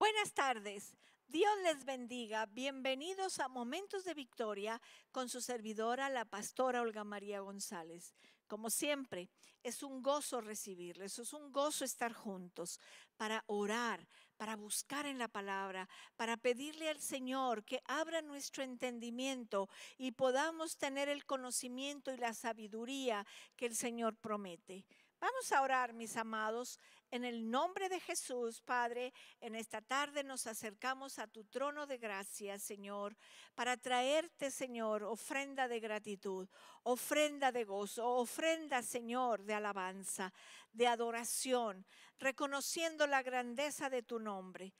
Buenas tardes, Dios les bendiga. Bienvenidos a Momentos de Victoria con su servidora, la pastora Olga María González. Como siempre, es un gozo recibirles, es un gozo estar juntos para orar, para buscar en la palabra, para pedirle al Señor que abra nuestro entendimiento y podamos tener el conocimiento y la sabiduría que el Señor promete. Vamos a orar, mis amados, en el nombre de Jesús, Padre. En esta tarde nos acercamos a tu trono de gracia, Señor, para traerte, Señor, ofrenda de gratitud, ofrenda de gozo, ofrenda, Señor, de alabanza, de adoración, reconociendo la grandeza de tu nombre.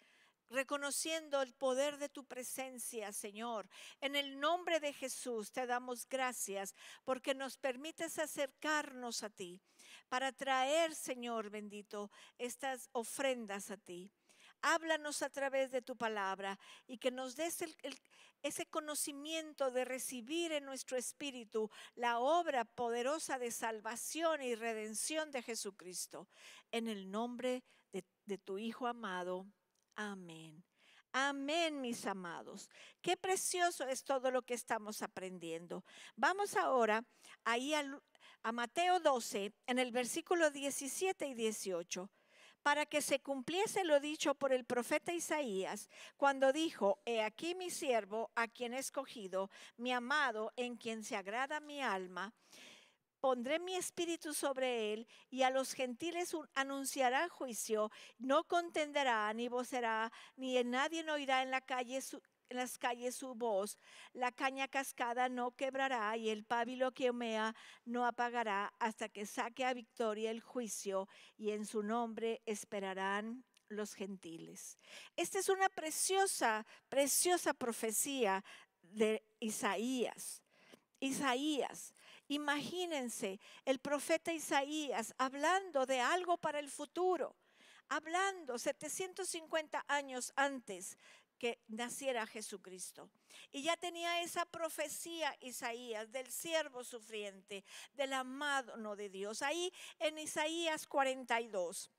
Reconociendo el poder de tu presencia, Señor. En el nombre de Jesús te damos gracias porque nos permites acercarnos a ti para traer, Señor bendito, estas ofrendas a ti. Háblanos a través de tu palabra y que nos des ese conocimiento de recibir en nuestro espíritu la obra poderosa de salvación y redención de Jesucristo. En el nombre de tu Hijo amado. Amén. Amén, mis amados. Qué precioso es todo lo que estamos aprendiendo. Vamos ahora ahí a Mateo 12, en el versículo 17 y 18. Para que se cumpliese lo dicho por el profeta Isaías, cuando dijo: he aquí mi siervo, a quien he escogido, mi amado, en quien se agrada mi alma. Pondré mi espíritu sobre él, y a los gentiles anunciará juicio. No contenderá, ni vocerá, ni nadie oirá en las calles su voz. La caña cascada no quebrará, y el pábilo que humea no apagará, hasta que saque a victoria el juicio, y en su nombre esperarán los gentiles. Esta es una preciosa, preciosa profecía de Isaías. Imagínense el profeta Isaías hablando de algo para el futuro, hablando 750 años antes que naciera Jesucristo. Y ya tenía esa profecía Isaías del siervo sufriente, del amado de Dios. Ahí en Isaías 42.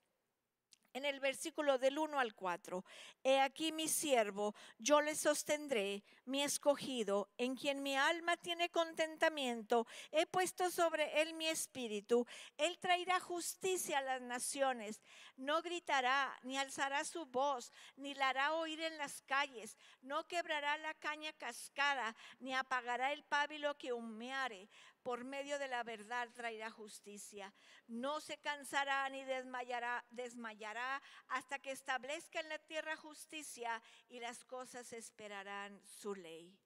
En el versículo del 1 al 4, he aquí mi siervo, yo le sostendré, mi escogido, en quien mi alma tiene contentamiento, he puesto sobre él mi espíritu, él traerá justicia a las naciones, no gritará, ni alzará su voz, ni la hará oír en las calles, no quebrará la caña cascada, ni apagará el pábilo que humeare. Por medio de la verdad traerá justicia. No se cansará ni desmayará hasta que establezca en la tierra justicia, y las cosas esperarán su ley.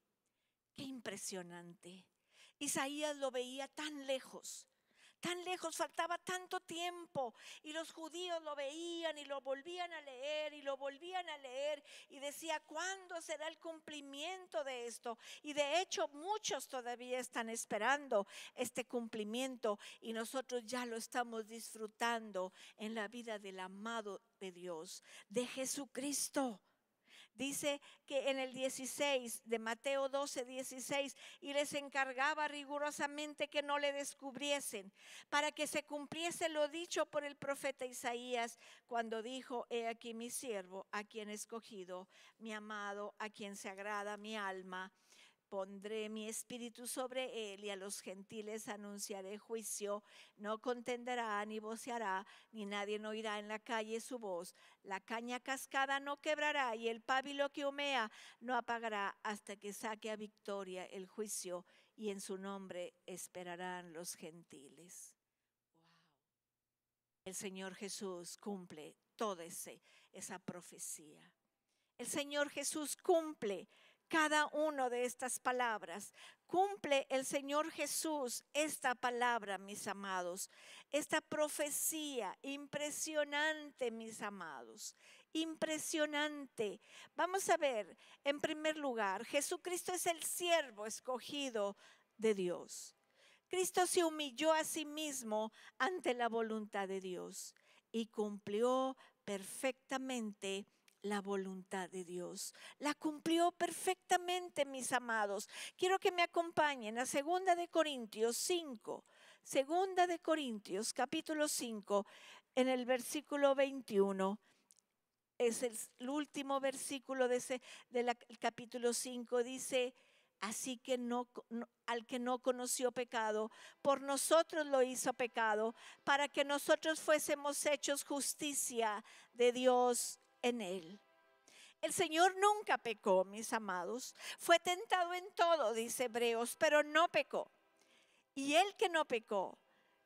Qué impresionante. Isaías lo veía tan lejos, faltaba tanto tiempo, y los judíos lo veían y lo volvían a leer y lo volvían a leer y decía: ¿cuándo será el cumplimiento de esto? Y de hecho muchos todavía están esperando este cumplimiento, y nosotros ya lo estamos disfrutando en la vida del amado de Dios, de Jesucristo. Dice que en el 16 de Mateo 12, 16, y les encargaba rigurosamente que no le descubriesen, para que se cumpliese lo dicho por el profeta Isaías, cuando dijo: he aquí mi siervo, a quien he escogido, mi amado, a quien se agrada mi alma. Pondré mi espíritu sobre él, y a los gentiles anunciaré juicio. No contenderá, ni voceará, ni nadie oirá en la calle su voz. La caña cascada no quebrará, y el pábilo que humea no apagará, hasta que saque a victoria el juicio, y en su nombre esperarán los gentiles. Wow. El Señor Jesús cumple toda esa profecía. El Señor Jesús cumple cada una de estas palabras. Cumple el Señor Jesús esta palabra, mis amados. Esta profecía impresionante, mis amados. Impresionante. Vamos a ver, en primer lugar, Jesucristo es el siervo escogido de Dios. Cristo se humilló a sí mismo ante la voluntad de Dios y cumplió perfectamente la voluntad de Dios. La cumplió perfectamente, mis amados. Quiero que me acompañen a 2 de Corintios 5. 2 de Corintios capítulo 5, en el versículo 21. es el último versículo del capítulo 5, dice, así que al que no conoció pecado, por nosotros lo hizo pecado, para que nosotros fuésemos hechos justicia de Dios en él. El Señor nunca pecó, mis amados. Fue tentado en todo, dice Hebreos, pero no pecó. Y el que no pecó,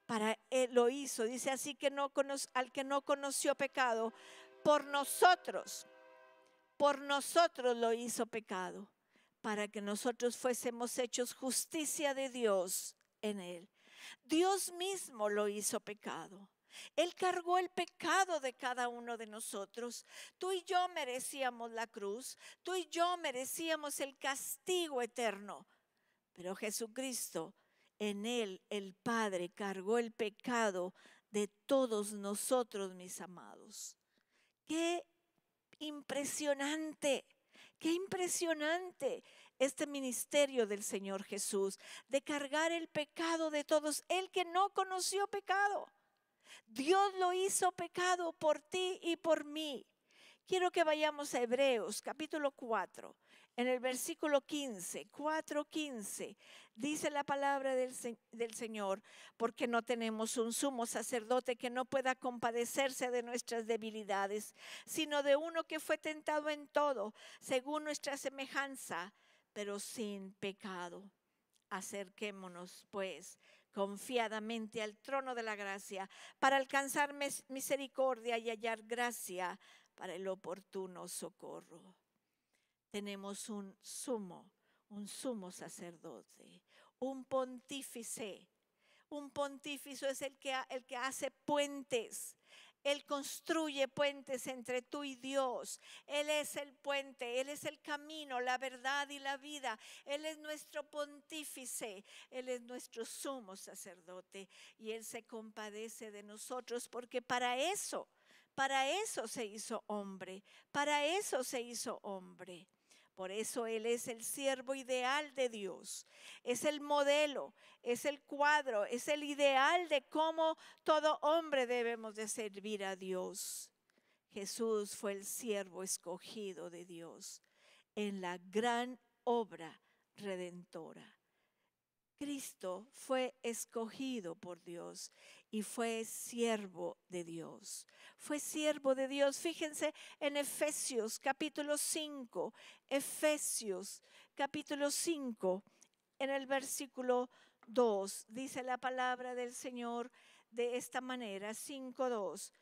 para él lo hizo. Dice así que al que no conoció pecado, por nosotros lo hizo pecado, para que nosotros fuésemos hechos justicia de Dios en él. Dios mismo lo hizo pecado. Él cargó el pecado de cada uno de nosotros. Tú y yo merecíamos la cruz. Tú y yo merecíamos el castigo eterno. Pero Jesucristo, en él, el Padre, cargó el pecado de todos nosotros, mis amados. ¡Qué impresionante! ¡Qué impresionante! Este ministerio del Señor Jesús, de cargar el pecado de todos. Él que no conoció pecado. Dios lo hizo pecado por ti y por mí. Quiero que vayamos a Hebreos capítulo 4, en el versículo 15, 4:15, dice la palabra del Señor, porque no tenemos un sumo sacerdote que no pueda compadecerse de nuestras debilidades, sino de uno que fue tentado en todo, según nuestra semejanza, pero sin pecado. Acerquémonos, pues, confiadamente al trono de la gracia para alcanzar misericordia y hallar gracia para el oportuno socorro. Tenemos un sumo sacerdote, un pontífice. Un pontífice es el que hace puentes. Él construye puentes entre tú y Dios. Él es el puente, Él es el camino, la verdad y la vida. Él es nuestro pontífice, Él es nuestro sumo sacerdote. Y Él se compadece de nosotros porque para eso se hizo hombre, para eso se hizo hombre. Por eso Él es el siervo ideal de Dios, es el modelo, es el cuadro, es el ideal de cómo todo hombre debemos de servir a Dios. Jesús fue el siervo escogido de Dios en la gran obra redentora. Cristo fue escogido por Dios y fue siervo de Dios. Fue siervo de Dios. Fíjense en Efesios capítulo 5. Efesios capítulo 5, en el versículo 2. Dice la palabra del Señor de esta manera, 5:2.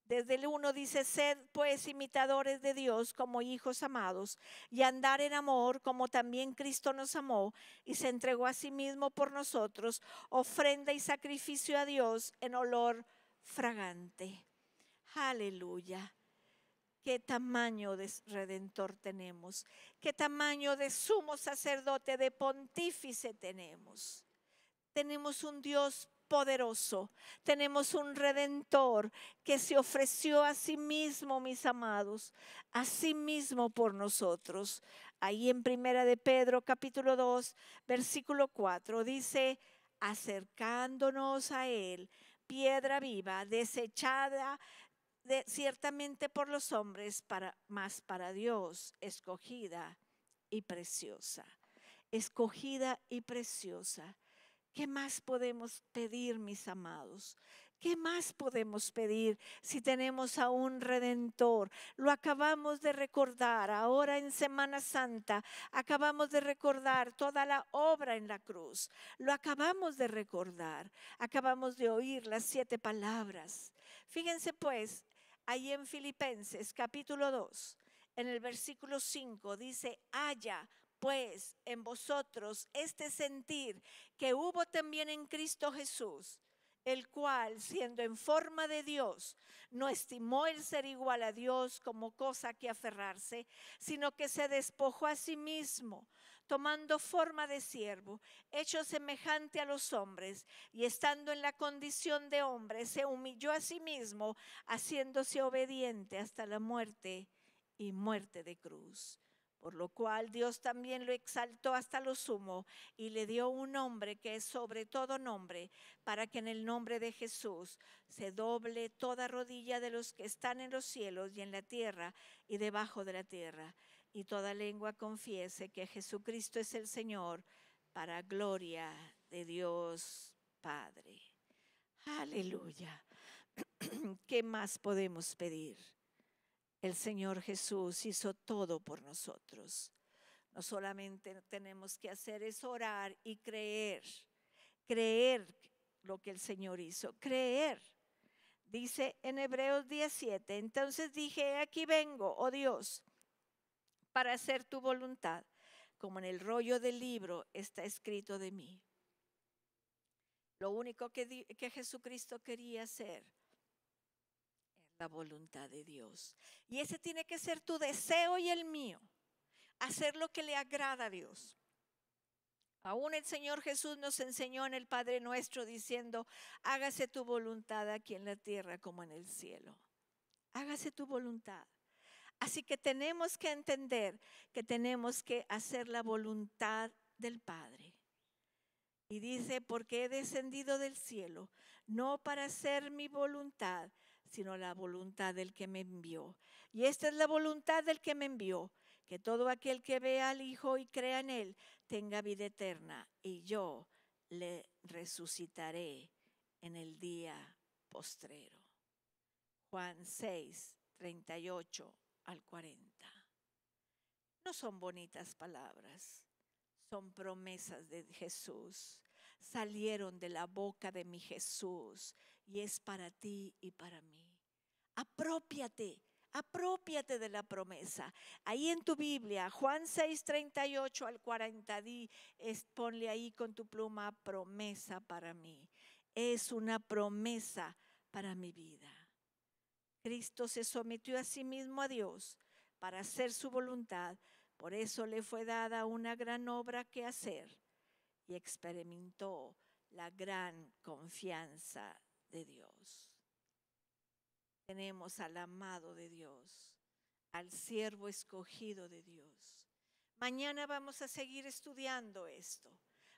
Desde el 1 dice, sed pues imitadores de Dios como hijos amados y andar en amor como también Cristo nos amó y se entregó a sí mismo por nosotros, ofrenda y sacrificio a Dios en olor fragante. Aleluya. Qué tamaño de redentor tenemos, qué tamaño de sumo sacerdote, de pontífice tenemos. Tenemos un Dios poderoso, tenemos un redentor que se ofreció a sí mismo, mis amados, a sí mismo por nosotros. Ahí en Primera de Pedro capítulo 2 versículo 4 dice, acercándonos a él, piedra viva, desechada ciertamente por los hombres, mas para Dios escogida y preciosa. Escogida y preciosa. ¿Qué más podemos pedir, mis amados? ¿Qué más podemos pedir si tenemos a un Redentor? Lo acabamos de recordar ahora en Semana Santa. Acabamos de recordar toda la obra en la cruz. Lo acabamos de recordar. Acabamos de oír las 7 palabras. Fíjense pues, ahí en Filipenses capítulo 2, en el versículo 5 dice, haya pues en vosotros este sentir que hubo también en Cristo Jesús, el cual, siendo en forma de Dios, no estimó el ser igual a Dios como cosa que aferrarse, sino que se despojó a sí mismo, tomando forma de siervo, hecho semejante a los hombres, y estando en la condición de hombre, se humilló a sí mismo, haciéndose obediente hasta la muerte y muerte de cruz. por lo cual Dios también lo exaltó hasta lo sumo y le dio un nombre que es sobre todo nombre, para que en el nombre de Jesús se doble toda rodilla de los que están en los cielos y en la tierra y debajo de la tierra, y toda lengua confiese que Jesucristo es el Señor, para gloria de Dios Padre. Aleluya. ¿Qué más podemos pedir? El Señor Jesús hizo todo por nosotros. No solamente tenemos que hacer es orar y creer lo que el Señor hizo, creer. Dice en Hebreos 17, entonces dije, aquí vengo, oh Dios, para hacer tu voluntad, como en el rollo del libro está escrito de mí. Lo único que Jesucristo quería hacer es la voluntad de Dios. Y ese tiene que ser tu deseo y el mío, hacer lo que le agrada a Dios. Aún el Señor Jesús nos enseñó en el Padre Nuestro diciendo, hágase tu voluntad aquí en la tierra como en el cielo. Hágase tu voluntad. Así que tenemos que entender que tenemos que hacer la voluntad del Padre. Y dice, porque he descendido del cielo, no para hacer mi voluntad, sino la voluntad del que me envió. Y esta es la voluntad del que me envió, que todo aquel que vea al Hijo y crea en Él, tenga vida eterna, y yo le resucitaré en el día postrero. Juan 6, 38 al 40. No son bonitas palabras, son promesas de Jesús. Salieron de la boca de mi Jesús y es para ti y para mí. Apropiate de la promesa. Ahí en tu Biblia, Juan 6, 38 al 40, ponle ahí con tu pluma, promesa para mí. Es una promesa para mi vida. Cristo se sometió a sí mismo a Dios para hacer su voluntad. Por eso le fue dada una gran obra que hacer y experimentó la gran confianza de Dios. Tenemos al amado de Dios, al siervo escogido de Dios. Mañana vamos a seguir estudiando esto,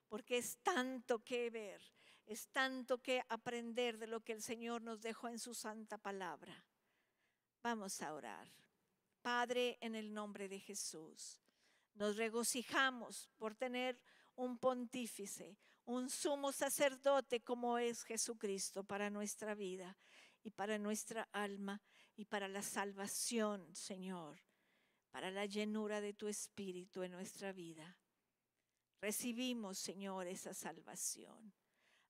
porque es tanto que ver, es tanto que aprender de lo que el Señor nos dejó en su santa palabra. Vamos a orar. Padre, en el nombre de Jesús, nos regocijamos por tener un pontífice, un sumo sacerdote como es Jesucristo para nuestra vida y para nuestra alma y para la salvación, Señor, para la llenura de tu Espíritu en nuestra vida. Recibimos, Señor, esa salvación.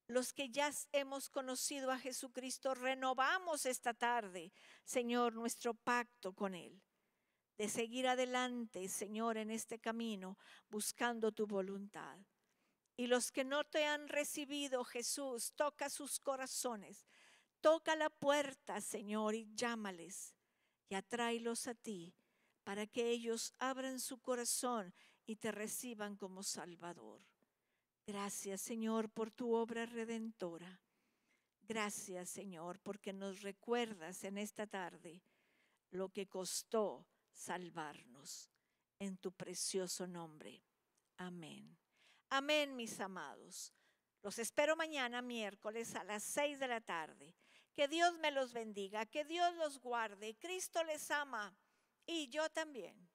Los que ya hemos conocido a Jesucristo, renovamos esta tarde, Señor, nuestro pacto con Él, de seguir adelante, Señor, en este camino, buscando tu voluntad. Y los que no te han recibido, Jesús, toca sus corazones, toca la puerta, Señor, y llámales y atráelos a ti, para que ellos abran su corazón y te reciban como Salvador. Gracias, Señor, por tu obra redentora. Gracias, Señor, porque nos recuerdas en esta tarde lo que costó salvarnos. En tu precioso nombre. Amén. Amén, mis amados. Los espero mañana miércoles a las 6 de la tarde. Que Dios me los bendiga, que Dios los guarde. Cristo les ama y yo también.